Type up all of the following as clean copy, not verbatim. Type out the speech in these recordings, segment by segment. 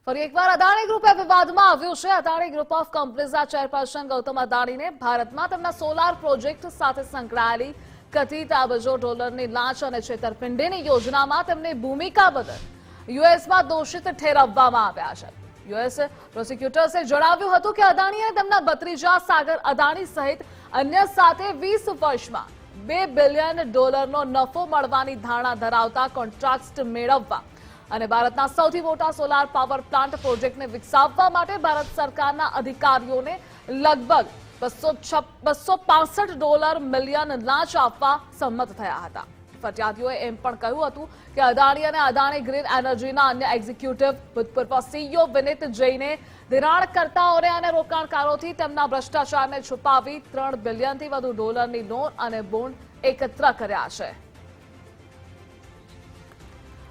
ફરી એકવાર અદાણી ગ્રુપે વિવાદમાં આવ્યું છે। અદાણી ગ્રુપ ઓફ કંપનીઝના ચેરપર્સન ગૌતમ અદાણીને ભારતમાં તેમના સોલાર પ્રોજેક્ટ સાથે સંકળાયેલી કથિત અબજો ડોલરની લાંચ અને છેતરપિંડીની યોજનામાં તેમની ભૂમિકા બદલ યુએસમાં દોષિત ઠેરવવામાં આવ્યા છે। યુએસ પ્રોસિક્યુટર્સે જણાવ્યું હતું કે અદાણીએ તેમના ભત્રીજા સાગર અદાણી સહિત અન્ય સાથે 20 વર્ષમાં $2 બિલિયન નફો મળવાની ધારણા ધરાવતા કોન્ટ્રાક્ટ મેળવવા અને ભારતના સૌથી મોટા સોલાર પાવર પ્લાન્ટ પ્રોજેક્ટને વિકસાવવા માટે ભારત સરકારના અધિકારીઓને લગભગ $265 મિલિયન લાંચ આપવા સંમત થયા હતા। ફરિયાદીઓએ એમ પણ કહ્યું હતું કે અદાણી અને અદાણી ગ્રીન એનર્જીના અન્ય એક્ઝિક્યુટિવ ભૂતપૂર્વ સીઈઓ વિનીત જૈને ધિરાણકર્તાઓને અને રોકાણકારોથી તેમના ભ્રષ્ટાચારને છુપાવી $3 બિલિયનથી વધુ ડોલરની લોન અને બોન્ડ એકત્ર કર્યા છે।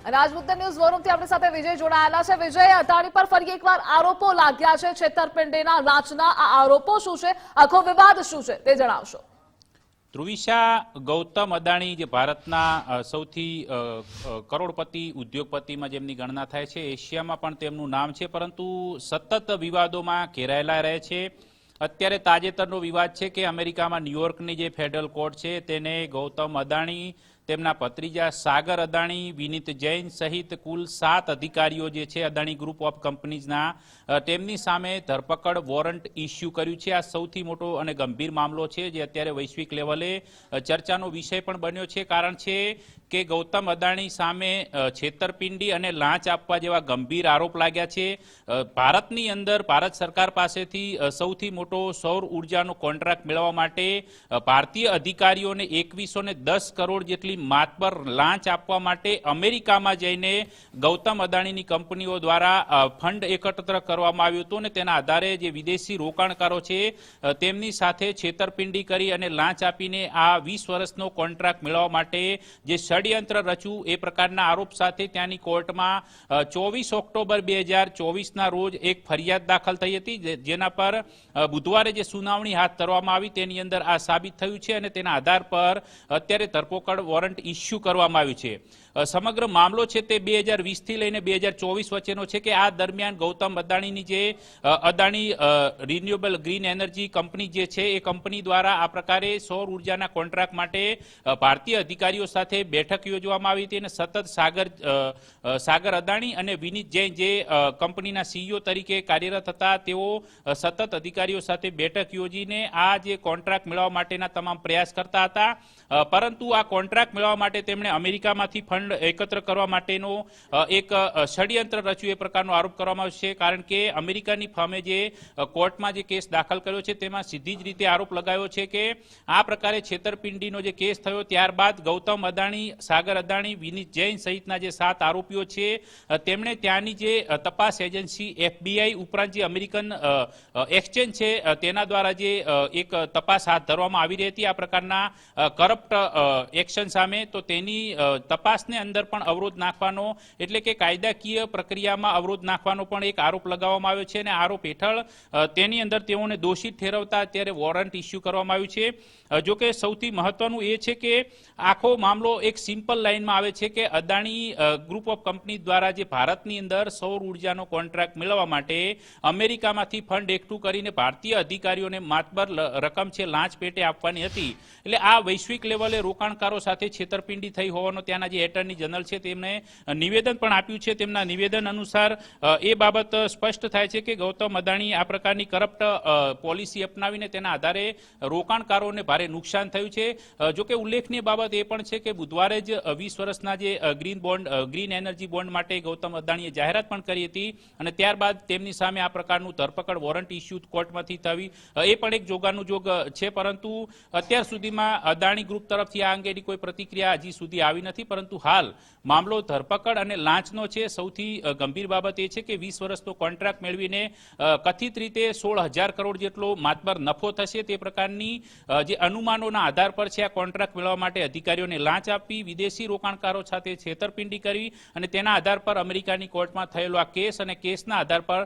અને આજ મુદ્દે ન્યૂઝ વોરમથી આપણી સાથે વિજય જોડાયેલા છે। વિજય, અદાણી પર ફરી એકવાર આરોપો લાગ્યા છે છેતરપિંડીના, લાંચના। આ આરોપો શું છે, આખો વિવાદ શું છે તે જણાવશો। ધ્રુવિશા, ગૌતમ અદાણી જે ભારતના સૌથી કરોડપતિ ઉદ્યોગપતિમાં જેમની ગણના થાય છે, એશિયામાં પણ તેમનું નામ છે, પરંતુ સતત વિવાદોમાં ઘેરાયેલા રહે છે। અત્યારે તાજેતરનો વિવાદ છે કે અમેરિકામાં ન્યુયોર્કની જે ફેડરલ કોર્ટ છે તેને ગૌતમ અદાણી, તેમના ભત્રીજા સાગર અદાણી, વિનીત જૈન સહિત કુલ 7 અધિકારીઓ જે છે અદાણી ગ્રુપ ઓફ કંપનીઝના, તેમની સામે ધરપકડ વોરંટ ઇસ્યુ કર્યું છે। આ સૌથી મોટો અને ગંભીર મામલો છે જે અત્યારે વૈશ્વિક લેવલે ચર્ચાનો વિષય પણ બન્યો છે। કારણ છે કે ગૌતમ અદાણી સામે છેતરપિંડી અને લાંચ આપવા જેવા ગંભીર આરોપ લાગ્યા છે। ભારતની અંદર ભારત સરકાર પાસેથી સૌથી મોટો સૌર ઉર્જાનો કોન્ટ્રાક્ટ મેળવવા માટે ભારતીય અધિકારીઓને 2110 કરોડ જેટલી માતબર લાંચ આપવા માટે અમેરિકામાં જઈને ગૌતમ અદાણીની કંપનીઓ દ્વારા ફંડ એકત્ર કરવામાં આવ્યું હતું અને તેના આધારે જે વિદેશી રોકાણકારો છે તેમની સાથે છેતરપિંડી કરી અને લાંચ આપીને આ 20 વર્ષનો કોન્ટ્રાક્ટ મેળવવા માટે જે ષડયંત્ર રચ્યું એ પ્રકારના આરોપ સાથે ત્યાંની કોર્ટમાં 24 ઓક્ટોબર 2024ના રોજ એક ફરિયાદ દાખલ થઈ હતી, જેના પર બુધવારે જે સુનાવણી હાથ ધરવામાં આવી તેની અંદર આ સાબિત થયું છે અને તેના આધાર પર અત્યારે ધરપકડ વોરંટ ઇસ્યુ કરવામાં આવ્યું છે। સમગ્ર મામલો છે તે 2020થી લઈને 2024 વચ્ચેનો છે કે આ દરમિયાન ગૌતમ અદાણીની જે Adani renewable green energy company જે છે એ કંપની દ્વારા આ પ્રકારે સૌર ઉર્જાના કોન્ટ્રાક્ટ માટે ભારતીય અધિકારીઓ સાથે બેઠક યોજવામાં આવી હતી અને સતત સાગર અદાણી અને વિનીત જૈન જે કંપનીના સીઈઓ તરીકે કાર્યરત હતા, તેઓ સતત અધિકારીઓ સાથે બેઠક યોજીને આ જે કોન્ટ્રાક્ટ મેળવવા માટેના તમામ પ્રયાસ કરતા હતા। પરંતુ આ કોન્ટ્રાક્ટ મેળવવા માટે તેમણે અમેરિકામાંથી ફંડ એકત્ર કરવા માટેનો એક ષડયંત્ર રચ્યું એ પ્રકારનો આરોપ કરવામાં આવ્યો છે। કારણ કે અમેરિકાની ફર્મે જે કોર્ટમાં જે કેસ દાખલ કર્યો છે તેમાં સીધી જ રીતે આરોપ લગાવ્યો છે કે આ પ્રકારે છેતરપિંડીનો જે કેસ થયો ત્યારબાદ ગૌતમ અદાણી, સાગર અદાણી, વિનીત જૈન સહિતના જે 7 આરોપીઓ છે તેમણે ત્યાંની જે તપાસ એજન્સી FBI ઉપરાંત જે અમેરિકન એક્સચેન્જ છે તેના દ્વારા જે એક તપાસ હાથ ધરવામાં આવી રહી હતી આ પ્રકારના કરપ્ટ એક્શન સામે, તો તેની તપાસને અંદર પણ અવરોધ નાખવાનો એટલે કે કાયદાકીય પ્રક્રિયામાં અવરોધ નાખવાનો પણ એક આરોપ લગાવવામાં આવ્યો છે અને આરોપ હેઠળ તેની અંદર તેઓને દોષિત ઠેરવતા અત્યારે વોરંટ ઇસ્યુ કરવામાં આવ્યું છે। જો કે સૌથી મહત્વનું એ છે કે આખો મામલો એક સિમ્પલ લાઇનમાં આવે છે કે અદાણી ગ્રુપ ઓફ કંપની દ્વારા જે ભારતની અંદર સૌર ઉર્જાનો કોન્ટ્રાક્ટ મેળવવા માટે અમેરિકામાંથી ફંડ એકઠું કરીને ભારતીય અધિકારીઓને માતબર રકમ છે લાંચ પેટે આપવાની હતી। એટલે આ વૈશ્વિક લેવલે રોકાણકારો સાથે છેતરપિંડી થઈ હોવાનો ત્યાંના જે એટર્ની જનરલ છે તેમને નિવેદન પણ આપ્યું છે। તેમના નિવેદન અનુસાર એ બાબત સ્પષ્ટ થાય છે કે ગૌતમ અદાણી આ પ્રકારની કરપ્ટ પોલિસી અપનાવીને તેના આધારે રોકાણકારોને ભારે નુકસાન થયું છે। જોકે ઉલ્લેખનીય બાબત એ પણ છે કે બુધવારે જ 20 વર્ષના જે ગ્રીન એનર્જી બોન્ડ માટે ગૌતમ અદાણીએ જાહેરાત પણ કરી હતી અને ત્યારબાદ તેમની સામે આ પ્રકારનું ધરપકડ વોરંટ ઇસ્યુ કોર્ટમાંથી થવી એ પણ એક જોગાનું જોગ છે। પરંતુ અત્યાર સુધીમાં અદાણી ગ્રુપ તરફથી આ અંગેની કોઈ પ્રતિક્રિયા હજી સુધી આવી નથી। પરંતુ હાલ મામલો ધરપકડ અને લાંચનો છે। સૌથી ગંભીર બાબત એ છે કે 20 વર્ષનો કોન્ટ્રાક્ટ મેળવીને કથિત રીતે 16,000 કરોડ જેટલો માતબર નફો થશે તે પ્રકારની જે અનુમાનોના આધાર પર છે આ કોન્ટ્રાક્ટ મેળવવા માટે અધિકારીઓને લાંચ આપવી, વિદેશી રોકાણકારો સાથે છેતરપિંડી કરવી અને તેના આધાર પર અમેરિકાની કોર્ટમાં થયેલો આ કેસ અને કેસના આધાર પર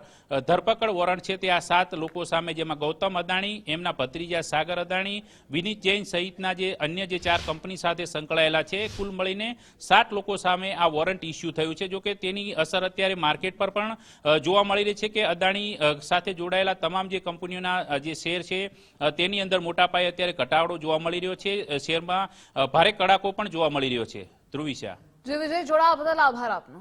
ધરપકડ વોરંટ છે તે આ 7 લોકો સામે, જેમાં ગૌતમ અદાણી, એમના ભત્રીજા સાગર અદાણી, વિનીત જૈન સહિતના જે અન્ય જે 4 કંપની સાથે સંકળાયેલા છે. કુલ મળીને 7 લોકો સામે આ વોરંટ ઇસ્યુ થયું છે. જોકે તેની અસર અત્યારે માર્કેટ પર પણ જોવા મળી રહી છે કે અદાણી સાથે જોડાયેલા તમામ જે કંપનીઓના જે શેર છે તેની અંદર મોટા પાયે અત્યારે ઘટાડો જોવા મળી રહ્યો છે. શેરમાં ભારે કડાકો પણ જોવા મળી રહ્યો છે. ધ્રુવિશા. જી વિજય, જોડાવા બદલ આભાર આપનો.